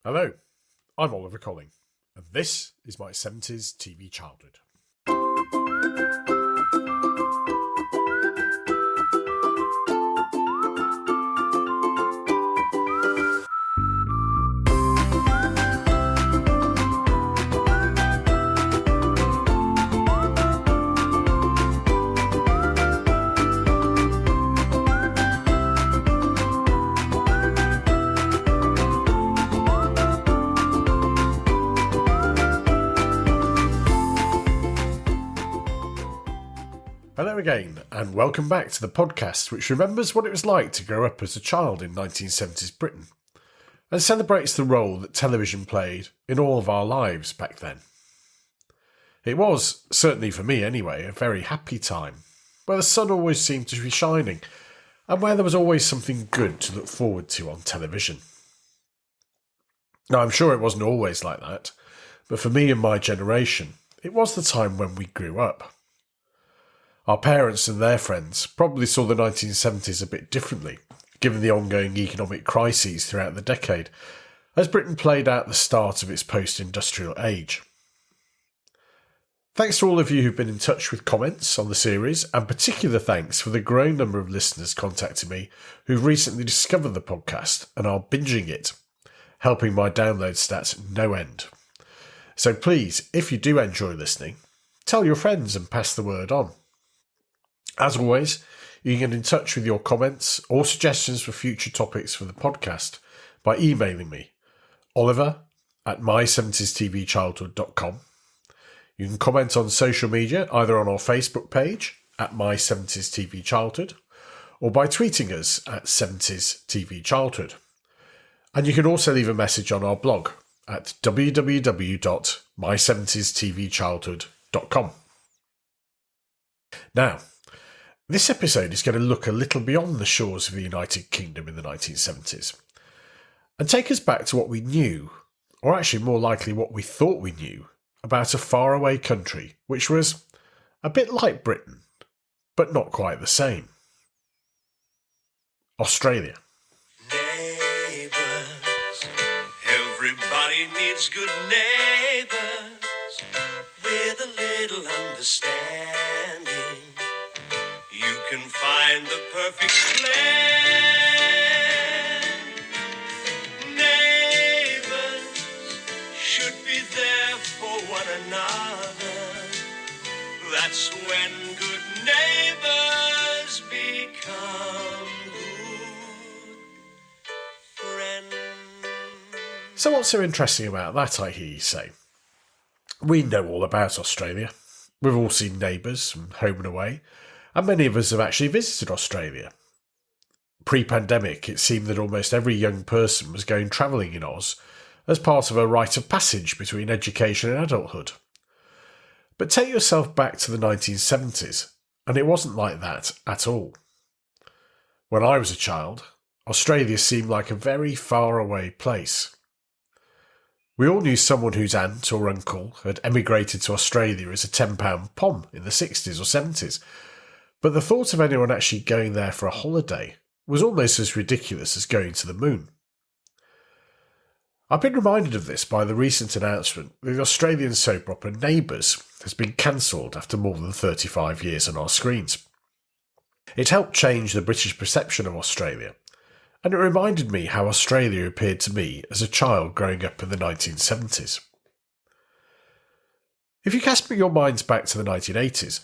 Hello, I'm Oliver Colling, and this is my 70s TV childhood. Hello again, and welcome back to the podcast which remembers what it was like to grow up as a child in 1970s Britain, and celebrates the role that television played in all of our lives back then. It was, certainly for me anyway, a very happy time, where the sun always seemed to be shining, and where there was always something good to look forward to on television. Now, I'm sure it wasn't always like that, but for me and my generation, it was the time when we grew up. Our parents and their friends probably saw the 1970s a bit differently, given the ongoing economic crises throughout the decade, as Britain played out the start of its post-industrial age. Thanks to all of you who've been in touch with comments on the series, and particular thanks for the growing number of listeners contacting me who've recently discovered the podcast and are binging it, helping my download stats no end. So please, if you do enjoy listening, tell your friends and pass the word on. As always, you can get in touch with your comments or suggestions for future topics for the podcast by emailing me, oliver@my70stvchildhood.com. You can comment on social media, either on our Facebook page at My70sTVChildhood or by tweeting us at 70sTVChildhood. And you can also leave a message on our blog at www.my70stvchildhood.com. Now, this episode is going to look a little beyond the shores of the United Kingdom in the 1970s and take us back to what we knew, or actually more likely what we thought we knew, about a faraway country which was a bit like Britain, but not quite the same. Australia. Neighbours, everybody needs good neighbours with a little understanding. You can find the perfect blend. Neighbours should be there for one another. That's when good neighbours become good friends. So what's so interesting about that, I hear you say? We know all about Australia. We've all seen Neighbours and Home and Away, and many of us have actually visited Australia. Pre-pandemic, it seemed that almost every young person was going travelling in Oz as part of a rite of passage between education and adulthood. But take yourself back to the 1970s, and it wasn't like that at all. When I was a child, Australia seemed like a very far away place. We all knew someone whose aunt or uncle had emigrated to Australia as a £10 pom in the 60s or 70s, but the thought of anyone actually going there for a holiday was almost as ridiculous as going to the moon. I've been reminded of this by the recent announcement that the Australian soap opera Neighbours has been cancelled after more than 35 years on our screens. It helped change the British perception of Australia, and it reminded me how Australia appeared to me as a child growing up in the 1970s. If you cast your minds back to the 1980s,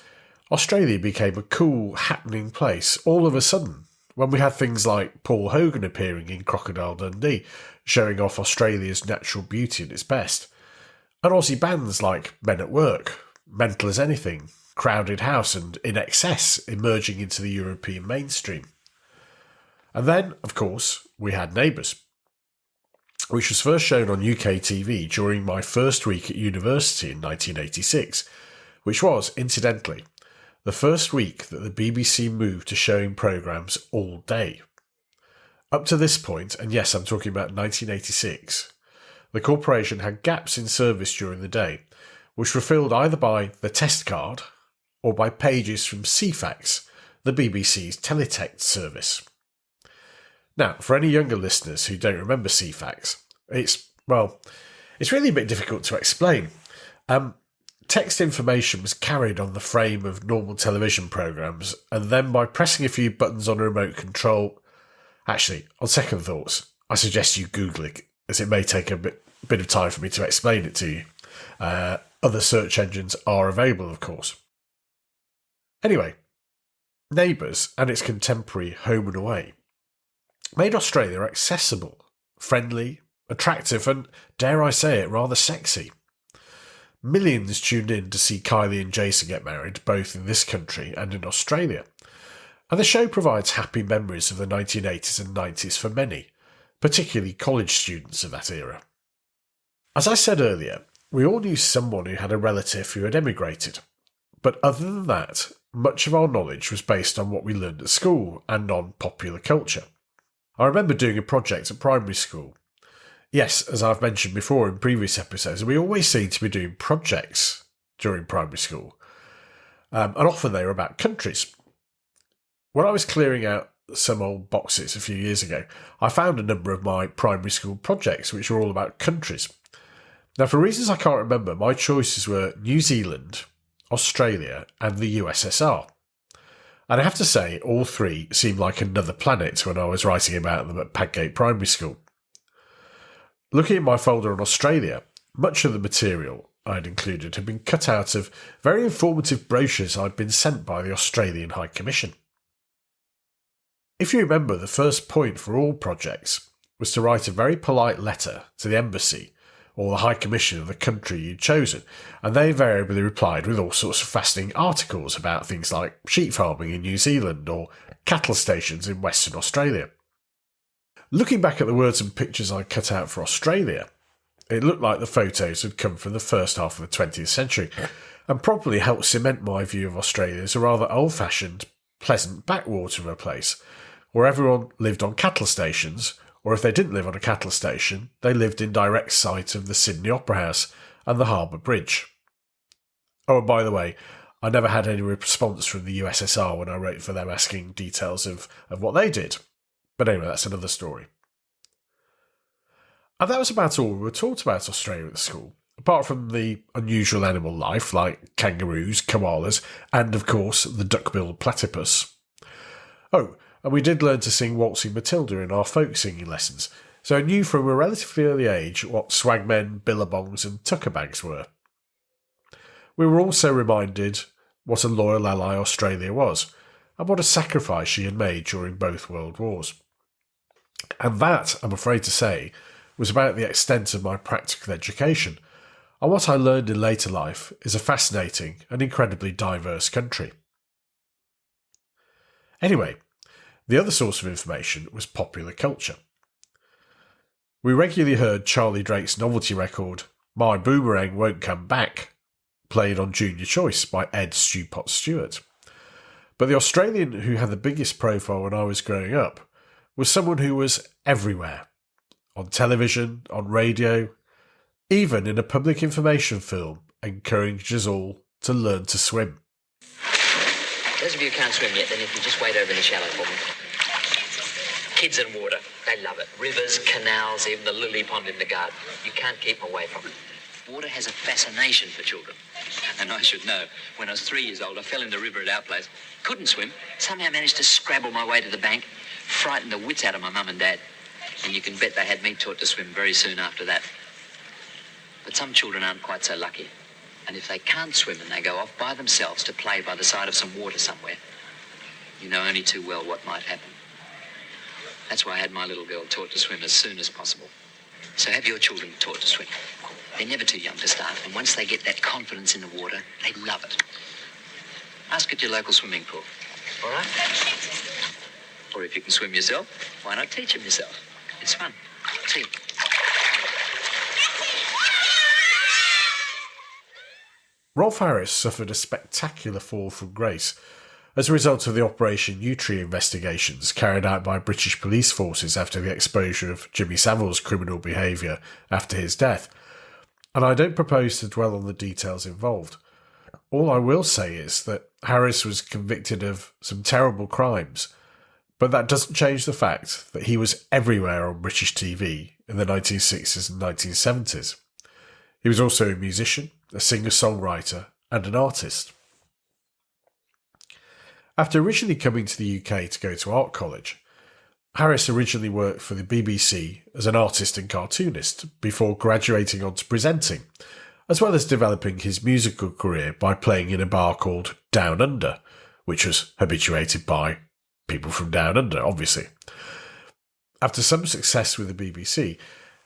Australia became a cool, happening place all of a sudden when we had things like Paul Hogan appearing in Crocodile Dundee, showing off Australia's natural beauty at its best, and Aussie bands like Men at Work, Mental as Anything, Crowded House and In Excess emerging into the European mainstream. And then, of course, we had Neighbours, which was first shown on UK TV during my first week at university in 1986, which was, incidentally, the first week that the BBC moved to showing programmes all day. Up to this point, and yes, I'm talking about 1986, the corporation had gaps in service during the day, which were filled either by the test card or by pages from CFAX, the BBC's teletext service. Now, for any younger listeners who don't remember CFAX, it's Well, it's really a bit difficult to explain. Text information was carried on the frame of normal television programmes, and then by pressing a few buttons on a remote control... Actually, on second thoughts, I suggest you Google it, as it may take a bit of time for me to explain it to you. Other search engines are available, of course. Anyway, Neighbours and its contemporary Home and Away made Australia accessible, friendly, attractive and, dare I say it, rather sexy. Millions tuned in to see Kylie and Jason get married, both in this country and in Australia. And the show provides happy memories of the 1980s and 90s for many, particularly college students of that era. As I said earlier, we all knew someone who had a relative who had emigrated. But other than that, much of our knowledge was based on what we learned at school and on popular culture. I remember doing a project at primary school. Yes, as I've mentioned before in previous episodes, we always seem to be doing projects during primary school. And often they were about countries. When I was clearing out some old boxes a few years ago, I found a number of my primary school projects which were all about countries. Now, for reasons I can't remember, my choices were New Zealand, Australia and the USSR. And I have to say, all three seemed like another planet when I was writing about them at Padgate Primary School. Looking at my folder on Australia, much of the material I'd included had been cut out of very informative brochures I'd been sent by the Australian High Commission. If you remember, the first point for all projects was to write a very polite letter to the embassy or the High Commission of the country you'd chosen, and they invariably replied with all sorts of fascinating articles about things like sheep farming in New Zealand or cattle stations in Western Australia. Looking back at the words and pictures I cut out for Australia, it looked like the photos had come from the first half of the 20th century, and probably helped cement my view of Australia as a rather old-fashioned, pleasant backwater of a place, where everyone lived on cattle stations, or if they didn't live on a cattle station, they lived in direct sight of the Sydney Opera House and the Harbour Bridge. Oh, and by the way, I never had any response from the USSR when I wrote for them asking details of what they did. But anyway, that's another story. And that was about all we were taught about Australia at school, apart from the unusual animal life like kangaroos, koalas, and of course the duck-billed platypus. Oh, and we did learn to sing Waltzing Matilda in our folk singing lessons, so I knew from a relatively early age what swagmen, billabongs and tuckerbags were. We were also reminded what a loyal ally Australia was, and what a sacrifice she had made during both World Wars. And that, I'm afraid to say, was about the extent of my practical education, and what I learned in later life is a fascinating and incredibly diverse country. Anyway, the other source of information was popular culture. We regularly heard Charlie Drake's novelty record, My Boomerang Won't Come Back, played on Junior Choice by Ed Stewpot Stewart. But the Australian who had the biggest profile when I was growing up was someone who was everywhere. On television, on radio, even in a public information film, encourages us all to learn to swim. Those of you who can't swim yet, then if you just wait over in the shallow for me. Kids and water, they love it. Rivers, canals, even the lily pond in the garden. You can't keep them away from it. Water has a fascination for children. And I should know, when I was 3 years old, I fell in the river at our place. Couldn't swim, somehow managed to scrabble my way to the bank, frightened the wits out of my mum and dad. And you can bet they had me taught to swim very soon after that. But some children aren't quite so lucky. And if they can't swim and they go off by themselves to play by the side of some water somewhere, you know only too well what might happen. That's why I had my little girl taught to swim as soon as possible. So have your children taught to swim. They're never too young to start, and once they get that confidence in the water, they love it. Ask at your local swimming pool, all right? Or if you can swim yourself, why not teach them yourself? It's fun. See? Rolf Harris suffered a spectacular fall from grace as a result of the Operation Nutri investigations carried out by British police forces after the exposure of Jimmy Savile's criminal behaviour after his death, and I don't propose to dwell on the details involved. All I will say is that Harris was convicted of some terrible crimes, but that doesn't change the fact that he was everywhere on British TV in the 1960s and 1970s. He was also a musician, a singer-songwriter, and an artist. After originally coming to the UK to go to art college, Harris originally worked for the BBC as an artist and cartoonist before graduating onto presenting, as well as developing his musical career by playing in a bar called Down Under, which was habituated by people from Down Under, obviously. After some success with the BBC,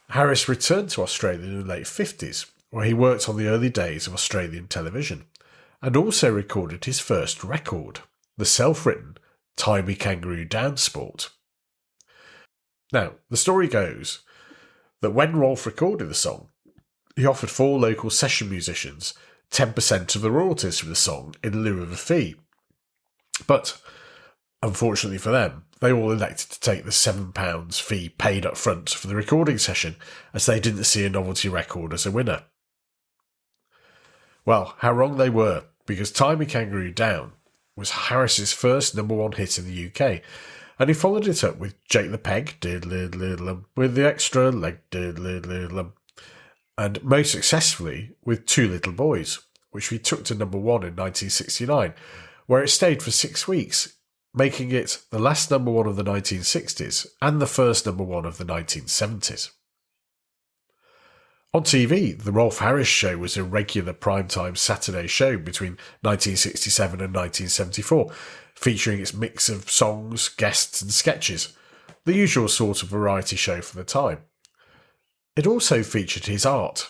Harris returned to Australia in the late 50s, where he worked on the early days of Australian television, and also recorded his first record, the self-written Timey Kangaroo Dance Sport. Now, the story goes that when Rolf recorded the song, he offered 4 local session musicians 10% of the royalties from the song in lieu of a fee. But, unfortunately for them, they all elected to take the £7 fee paid up front for the recording session, as they didn't see a novelty record as a winner. Well, how wrong they were, because Timey Kangaroo Down was Harris's first #1 hit in the UK, and he followed it up with Jake the Peg, diddle-diddle-diddle-um, with the extra leg, diddle-diddle-diddle-um, and most successfully with Two Little Boys, which we took to #1 in 1969, where it stayed for 6 weeks, making it the last #1 of the 1960s and the first #1 of the 1970s. On TV, The Rolf Harris Show was a regular primetime Saturday show between 1967 and 1974, featuring its mix of songs, guests and sketches, the usual sort of variety show for the time. It also featured his art,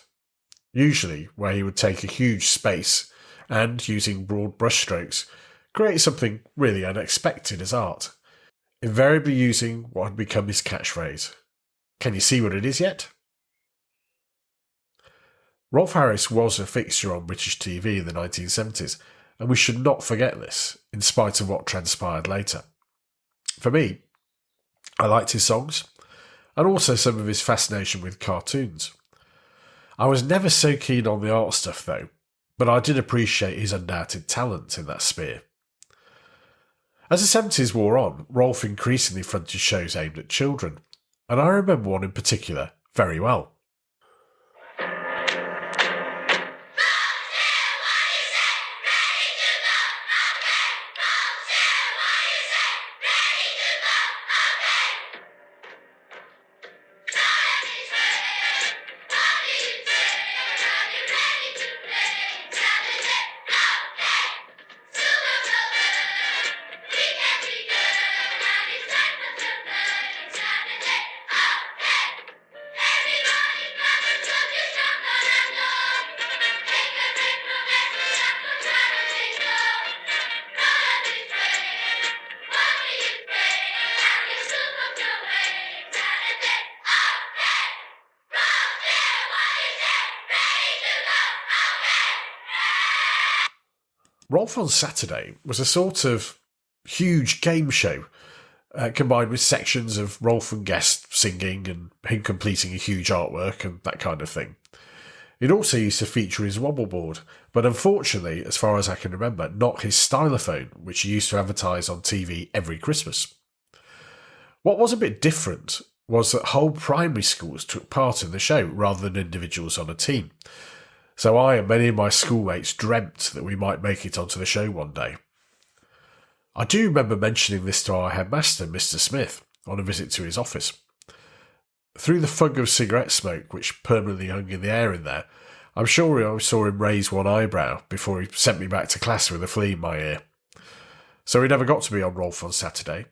usually where he would take a huge space and, using broad brushstrokes, create something really unexpected as art, invariably using what had become his catchphrase. Can you see what it is yet? Rolf Harris was a fixture on British TV in the 1970s, and we should not forget this, in spite of what transpired later. For me, I liked his songs, and also some of his fascination with cartoons. I was never so keen on the art stuff though, but I did appreciate his undoubted talent in that sphere. As the 70s wore on, Rolf increasingly fronted shows aimed at children, and I remember one in particular very well. Rolf on Saturday was a sort of huge game show, combined with sections of Rolf and guests singing and him completing a huge artwork and that kind of thing. It also used to feature his wobble board, but unfortunately, as far as I can remember, not his stylophone, which he used to advertise on TV every Christmas. What was a bit different was that whole primary schools took part in the show rather than individuals on a team. So I and many of my schoolmates dreamt that we might make it onto the show one day. I do remember mentioning this to our headmaster, Mr. Smith, on a visit to his office. Through the fug of cigarette smoke which permanently hung in the air in there, I'm sure I saw him raise one eyebrow before he sent me back to class with a flea in my ear. So we never got to be on Rolf on Saturday,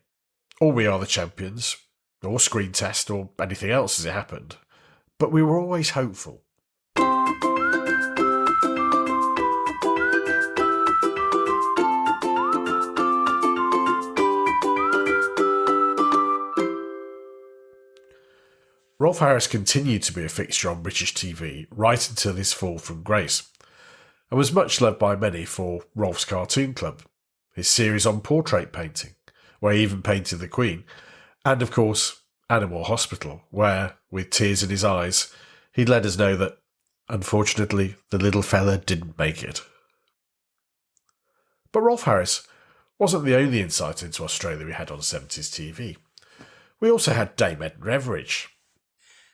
or We Are the Champions, or Screen Test, or anything else as it happened. But we were always hopeful. Rolf Harris continued to be a fixture on British TV right until his fall from grace, and was much loved by many for Rolf's Cartoon Club, his series on portrait painting, where he even painted the Queen, and of course Animal Hospital, where, with tears in his eyes, he let us know that, unfortunately, the little fella didn't make it. But Rolf Harris wasn't the only insight into Australia we had on 70s TV. We also had Dame Edna Everage.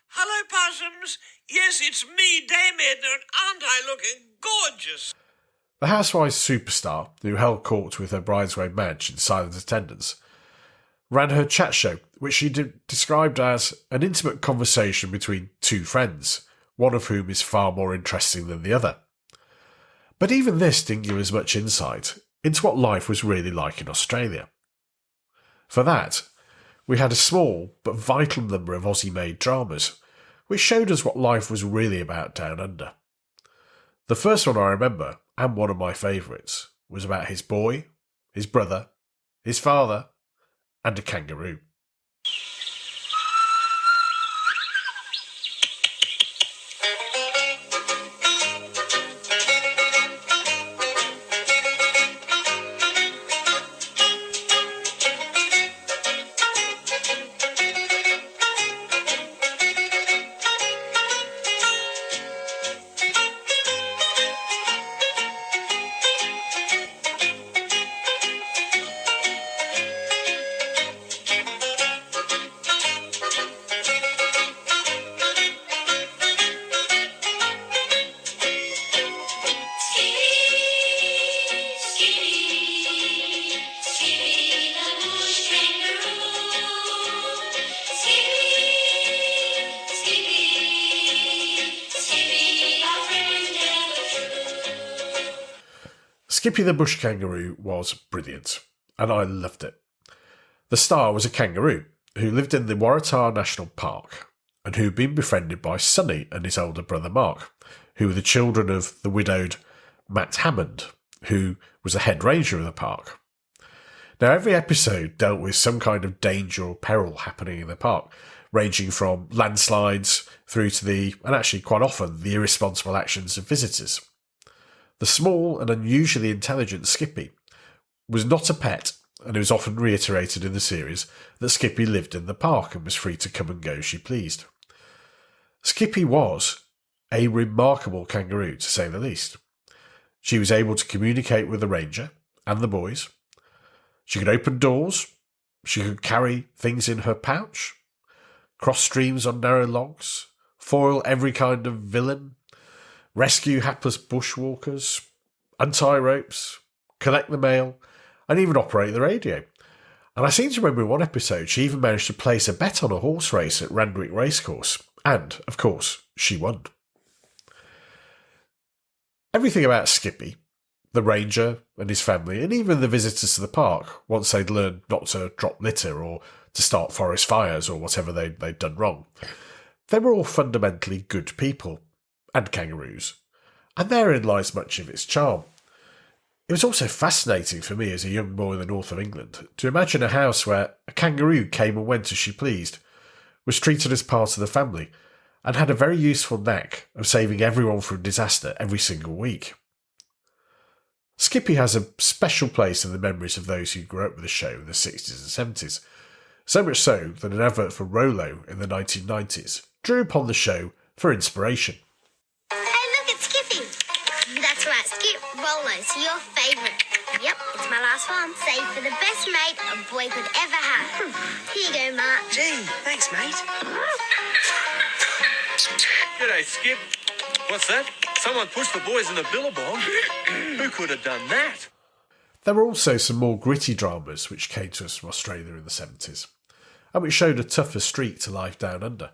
Hello, possums. Yes, it's me, Dame Edna, and aren't I looking gorgeous? The housewife superstar, who held court with her bridesmaid Madge in silent attendance, ran her chat show, which she described as an intimate conversation between two friends, one of whom is far more interesting than the other. But even this didn't give us much insight into what life was really like in Australia. For that, we had a small but vital number of Aussie-made dramas, which showed us what life was really about down under. The first one I remember, and one of my favourites, was about his boy, his brother, his father, and a kangaroo. Skippy the Bush Kangaroo was brilliant, and I loved it. The star was a kangaroo who lived in the Waratah National Park and who had been befriended by Sonny and his older brother Mark, who were the children of the widowed Matt Hammond, who was the head ranger of the park. Now, every episode dealt with some kind of danger or peril happening in the park, ranging from landslides through to and actually quite often, the irresponsible actions of visitors. The small and unusually intelligent Skippy was not a pet, and it was often reiterated in the series that Skippy lived in the park and was free to come and go as she pleased. Skippy was a remarkable kangaroo, to say the least. She was able to communicate with the ranger and the boys. She could open doors. She could carry things in her pouch, cross streams on narrow logs, foil every kind of villain, rescue hapless bushwalkers, untie ropes, collect the mail, and even operate the radio. And I seem to remember in one episode she even managed to place a bet on a horse race at Randwick Racecourse. And, of course, she won. Everything about Skippy, the ranger and his family, and even the visitors to the park, once they'd learned not to drop litter or to start forest fires or whatever they'd done wrong, they were all fundamentally good people and kangaroos, and therein lies much of its charm. It was also fascinating for me as a young boy in the north of England to imagine a house where a kangaroo came and went as she pleased, was treated as part of the family, and had a very useful knack of saving everyone from disaster every single week. Skippy has a special place in the memories of those who grew up with the show in the 60s and 70s, so much so that an advert for Rolo in the 1990s drew upon the show for inspiration. Rolo's your favourite. Yep, it's my last one. Saved for the best mate a boy could ever have. Here you go, Mark. Gee, thanks, mate. G'day, Skip. What's that? Someone pushed the boys in the billabong. Who could have done that? There were also some more gritty dramas which came to us from Australia in the 70s, and which showed a tougher streak to life down under.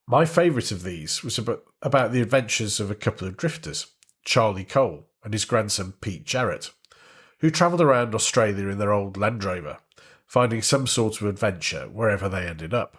My favourite of these was about the adventures of a couple of drifters, Charlie Cole and his grandson Pete Jarrett, who travelled around Australia in their old Land Rover, finding some sort of adventure wherever they ended up.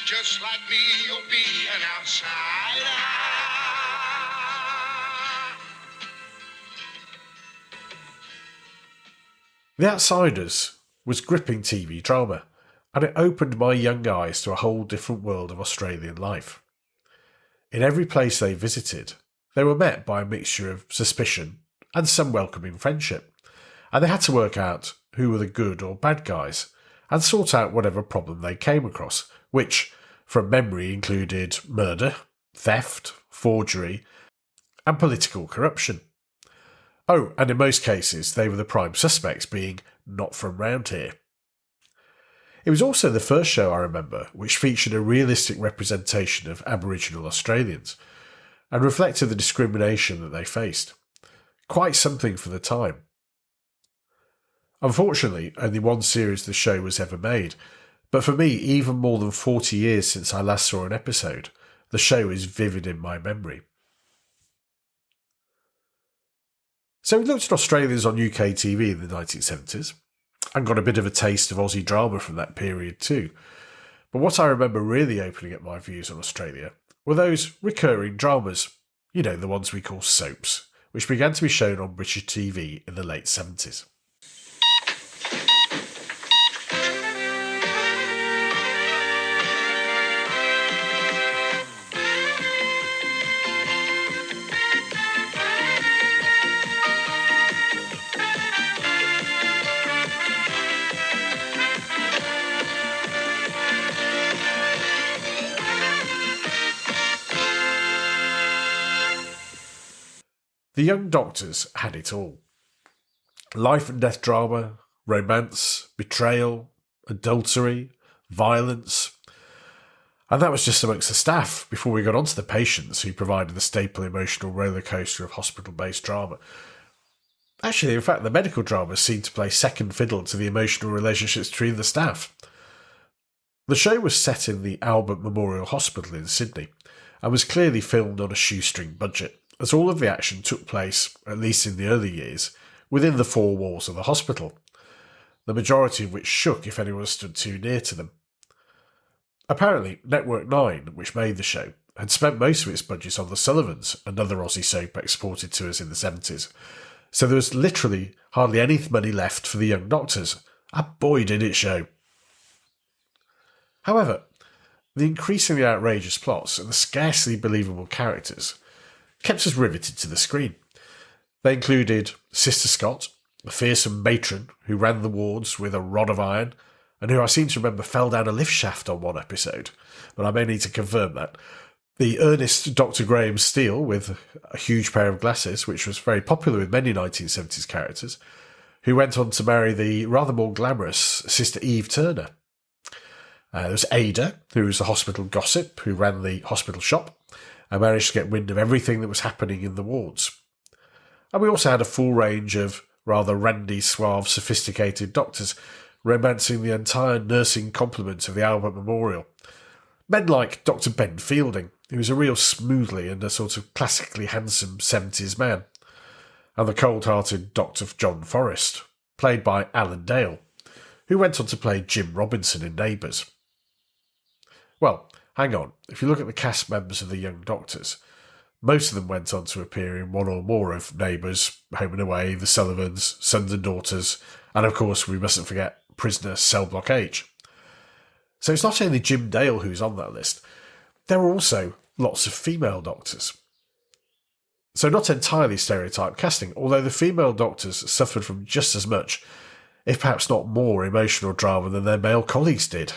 Just like me, you'll be an outsider. The Outsiders was gripping TV drama, and it opened my young eyes to a whole different world of Australian life. In every place they visited, they were met by a mixture of suspicion and some welcoming friendship, and they had to work out who were the good or bad guys and sort out whatever problem they came across, which, from memory, included murder, theft, forgery, and political corruption. Oh, and in most cases, they were the prime suspects, being not from round here. It was also the first show I remember which featured a realistic representation of Aboriginal Australians and reflected the discrimination that they faced. Quite something for the time. Unfortunately, only one series of the show was ever made, but for me, even more than 40 years since I last saw an episode, the show is vivid in my memory. So we looked at Australians on UK TV in the 1970s, and got a bit of a taste of Aussie drama from that period too. But what I remember really opening up my views on Australia were those recurring dramas, you know, the ones we call soaps, which began to be shown on British TV in the late 70s. The Young Doctors had it all. Life and death drama, romance, betrayal, adultery, violence. And that was just amongst the staff before we got onto the patients who provided the staple emotional rollercoaster of hospital-based drama. Actually, in fact, the medical dramas seemed to play second fiddle to the emotional relationships between the staff. The show was set in the Albert Memorial Hospital in Sydney and was clearly filmed on a shoestring budget, as all of the action took place, at least in the early years, within the four walls of the hospital, the majority of which shook if anyone stood too near to them. Apparently, Network 9, which made the show, had spent most of its budget on The Sullivans, another Aussie soap exported to us in the 70s, so there was literally hardly any money left for the Young Doctors, and boy did it show. However, the increasingly outrageous plots and the scarcely believable characters kept us riveted to the screen. They included Sister Scott, a fearsome matron who ran the wards with a rod of iron, and who I seem to remember fell down a lift shaft on one episode, but I may need to confirm that. The earnest Dr. Graham Steele with a huge pair of glasses, which was very popular with many 1970s characters, who went on to marry the rather more glamorous Sister Eve Turner. There was Ada, who was the hospital gossip, who ran the hospital shop, and managed to get wind of everything that was happening in the wards. And we also had a full range of rather randy, suave, sophisticated doctors romancing the entire nursing complement of the Albert Memorial. Men like Dr. Ben Fielding, who was a real smoothly and a sort of classically handsome 70s man, and the cold-hearted Dr. John Forrest, played by Alan Dale, who went on to play Jim Robinson in Neighbours. Well, hang on, if you look at the cast members of the Young Doctors, most of them went on to appear in one or more of Neighbours, Home and Away, The Sullivans, Sons and Daughters, and of course we mustn't forget Prisoner Cell Block H. So it's not only Jim Dale who's on that list, there were also lots of female doctors. So not entirely stereotyped casting, although the female doctors suffered from just as much, if perhaps not more, emotional drama than their male colleagues did.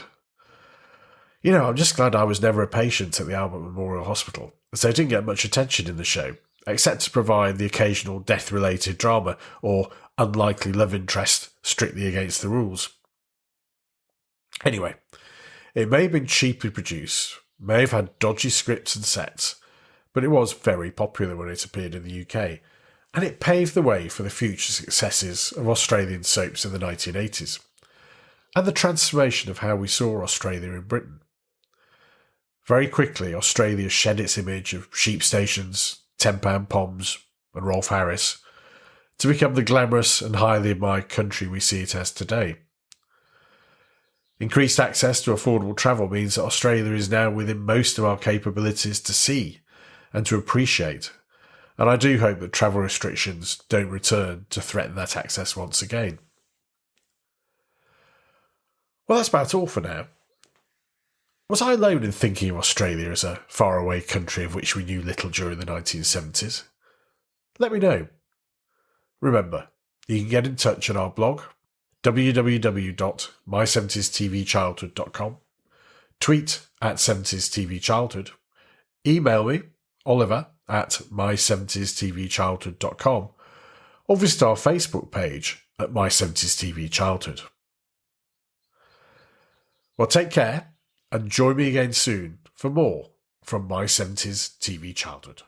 You know, I'm just glad I was never a patient at the Albert Memorial Hospital, so I didn't get much attention in the show, except to provide the occasional death-related drama or unlikely love interest strictly against the rules. Anyway, it may have been cheaply produced, may have had dodgy scripts and sets, but it was very popular when it appeared in the UK, and it paved the way for the future successes of Australian soaps in the 1980s, and the transformation of how we saw Australia in Britain. Very quickly, Australia shed its image of sheep stations, 10-pound poms, and Rolf Harris, to become the glamorous and highly admired country we see it as today. Increased access to affordable travel means that Australia is now within most of our capabilities to see and to appreciate, and I do hope that travel restrictions don't return to threaten that access once again. Well, that's about all for now. Was I alone in thinking of Australia as a faraway country of which we knew little during the 1970s? Let me know. Remember, you can get in touch on our blog, www.my70stvchildhood.com, tweet at 70stvchildhood, email me, oliver@my70stvchildhood.com, or visit our Facebook page at My 70s TV Childhood. Well, take care and join me again soon for more from My 70s TV Childhood.